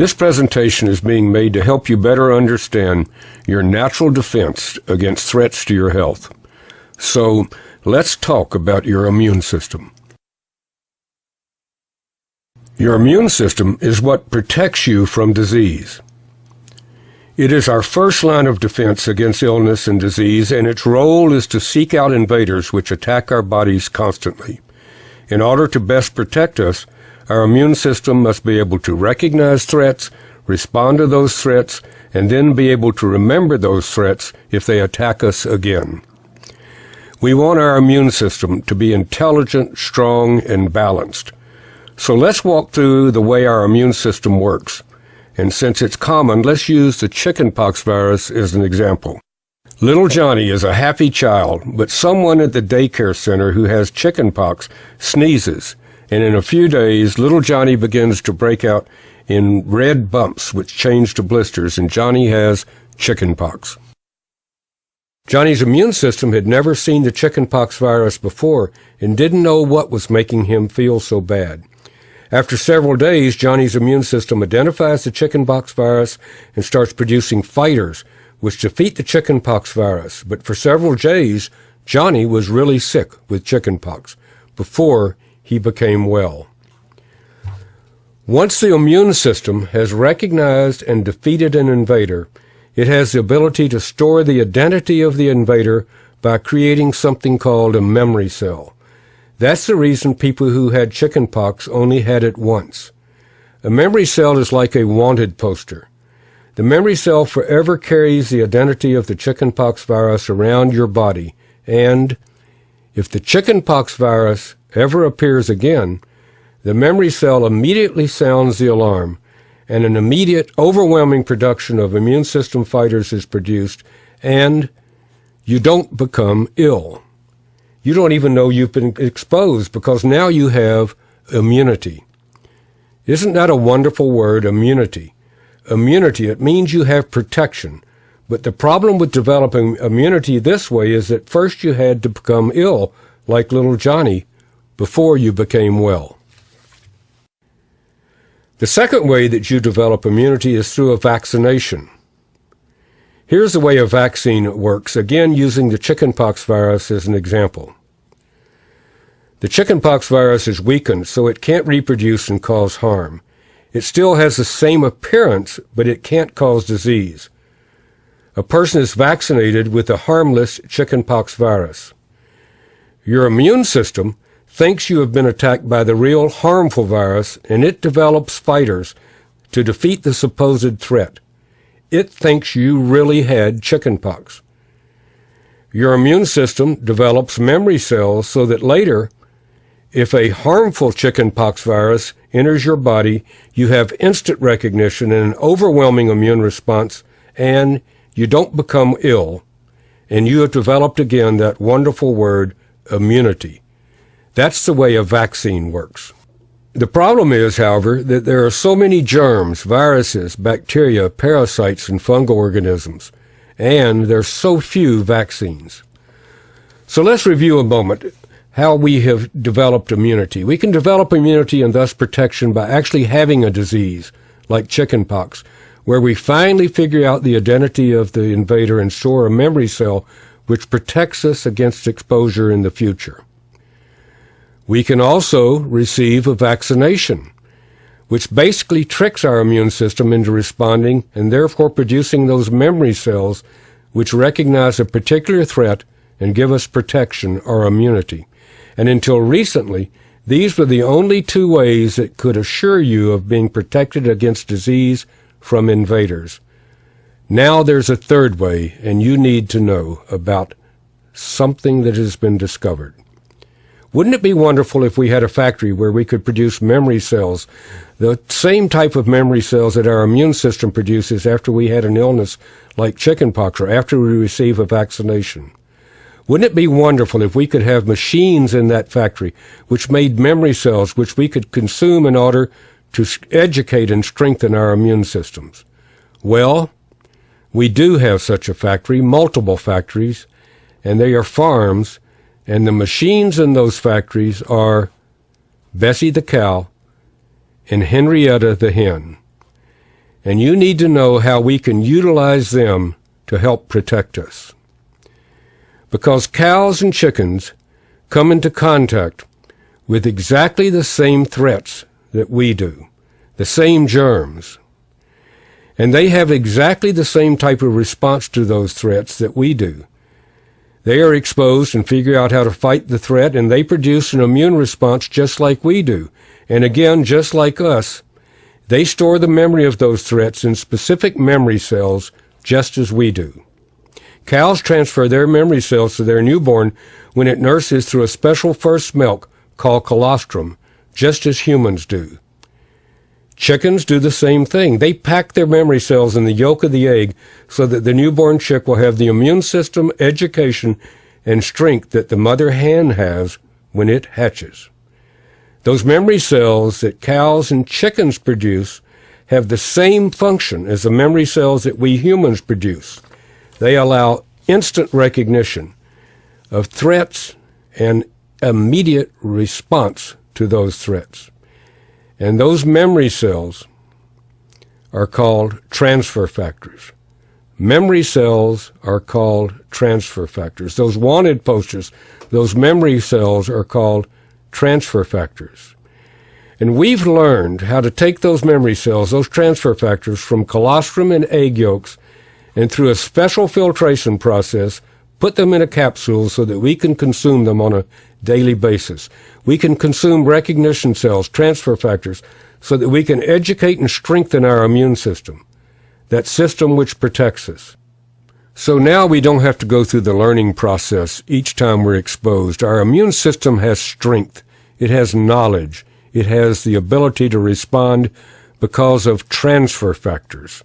This presentation is being made to help you better understand your natural defense against threats to your health. So, let's talk about your immune system. Your immune system is what protects you from disease. It is our first line of defense against illness and disease, and its role is to seek out invaders which attack our bodies constantly. In order to best protect us, our immune system must be able to recognize threats, respond to those threats, and then be able to remember those threats if they attack us again. We want our immune system to be intelligent, strong, and balanced. So let's walk through the way our immune system works. And since it's common, let's use the chickenpox virus as an example. Little Johnny is a happy child, but someone at the daycare center who has chickenpox sneezes, and in a few days, little Johnny begins to break out in red bumps which change to blisters, and Johnny has chickenpox. Johnny's immune system had never seen the chickenpox virus before and didn't know what was making him feel so bad. After several days, Johnny's immune system identifies the chickenpox virus and starts producing fighters which defeat the chickenpox virus. But for several days, Johnny was really sick with chickenpox before he became well. Once the immune system has recognized and defeated an invader, it has the ability to store the identity of the invader by creating something called a memory cell. That's the reason people who had chickenpox only had it once. A memory cell is like a wanted poster. The memory cell forever carries the identity of the chickenpox virus around your body, and if the chickenpox virus ever appears again, the memory cell immediately sounds the alarm, and an immediate, overwhelming production of immune system fighters is produced, and you don't become ill. You don't even know you've been exposed because now you have immunity. Isn't that a wonderful word, immunity? Immunity, it means you have protection. But the problem with developing immunity this way is that first you had to become ill, like little Johnny, before you became well. The second way that you develop immunity is through a vaccination. Here's the way a vaccine works, again using the chickenpox virus as an example. The chickenpox virus is weakened, so it can't reproduce and cause harm. It still has the same appearance, but it can't cause disease. A person is vaccinated with a harmless chickenpox virus. Your immune system thinks you have been attacked by the real harmful virus, and it develops fighters to defeat the supposed threat. It thinks you really had chickenpox. Your immune system develops memory cells so that later, if a harmful chickenpox virus enters your body, you have instant recognition and an overwhelming immune response, and you don't become ill, and you have developed again that wonderful word, immunity. That's the way a vaccine works. The problem is, however, that there are so many germs, viruses, bacteria, parasites, and fungal organisms, and there are so few vaccines. So let's review a moment how we have developed immunity. We can develop immunity and thus protection by actually having a disease, like chickenpox, where we finally figure out the identity of the invader and store a memory cell which protects us against exposure in the future. We can also receive a vaccination, which basically tricks our immune system into responding and therefore producing those memory cells which recognize a particular threat and give us protection or immunity. And until recently, these were the only two ways that could assure you of being protected against disease from invaders. Now there's a third way, and you need to know about something that has been discovered. Wouldn't it be wonderful if we had a factory where we could produce memory cells, the same type of memory cells that our immune system produces after we had an illness like chickenpox or after we receive a vaccination? Wouldn't it be wonderful if we could have machines in that factory which made memory cells which we could consume in order to educate and strengthen our immune systems? Well, we do have such a factory, multiple factories, and they are farms, and the machines in those factories are Bessie the cow and Henrietta the hen. and you need to know how we can utilize them to help protect us. Because cows and chickens come into contact with exactly the same threats that we do, the same germs, and they have exactly the same type of response to those threats that we do. They are exposed and figure out how to fight the threat, and they produce an immune response just like we do. And again, just like us, they store the memory of those threats in specific memory cells just as we do. Cows transfer their memory cells to their newborn when it nurses through a special first milk called colostrum, just as humans do. Chickens do the same thing. They pack their memory cells in the yolk of the egg so that the newborn chick will have the immune system, education, and strength that the mother hen has when it hatches. Those memory cells that cows and chickens produce have the same function as the memory cells that we humans produce. They allow instant recognition of threats and immediate response to those threats. And those memory cells are called transfer factors. Memory cells are called transfer factors. Those wanted posters, those memory cells are called transfer factors. And we've learned how to take those memory cells, those transfer factors, from colostrum and egg yolks, and through a special filtration process, put them in a capsule so that we can consume them on a daily basis. We can consume recognition cells, transfer factors, so that we can educate and strengthen our immune system, that system which protects us. So now we don't have to go through the learning process each time we're exposed. Our immune system has strength. It has knowledge. It has the ability to respond because of transfer factors.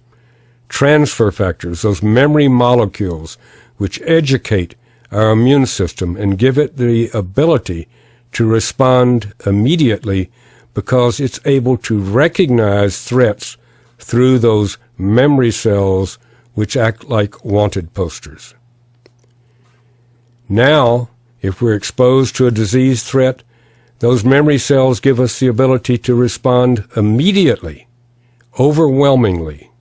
Transfer factors, those memory molecules which educate our immune system and give it the ability to respond immediately because it's able to recognize threats through those memory cells which act like wanted posters. Now, if we're exposed to a disease threat, those memory cells give us the ability to respond immediately, overwhelmingly,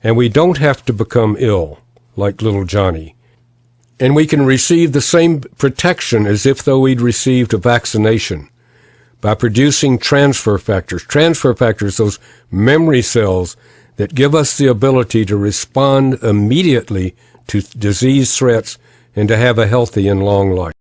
and we don't have to become ill like little Johnny. And we can receive the same protection as if though we'd received a vaccination by producing transfer factors. Transfer factors, those memory cells that give us the ability to respond immediately to disease threats and to have a healthy and long life.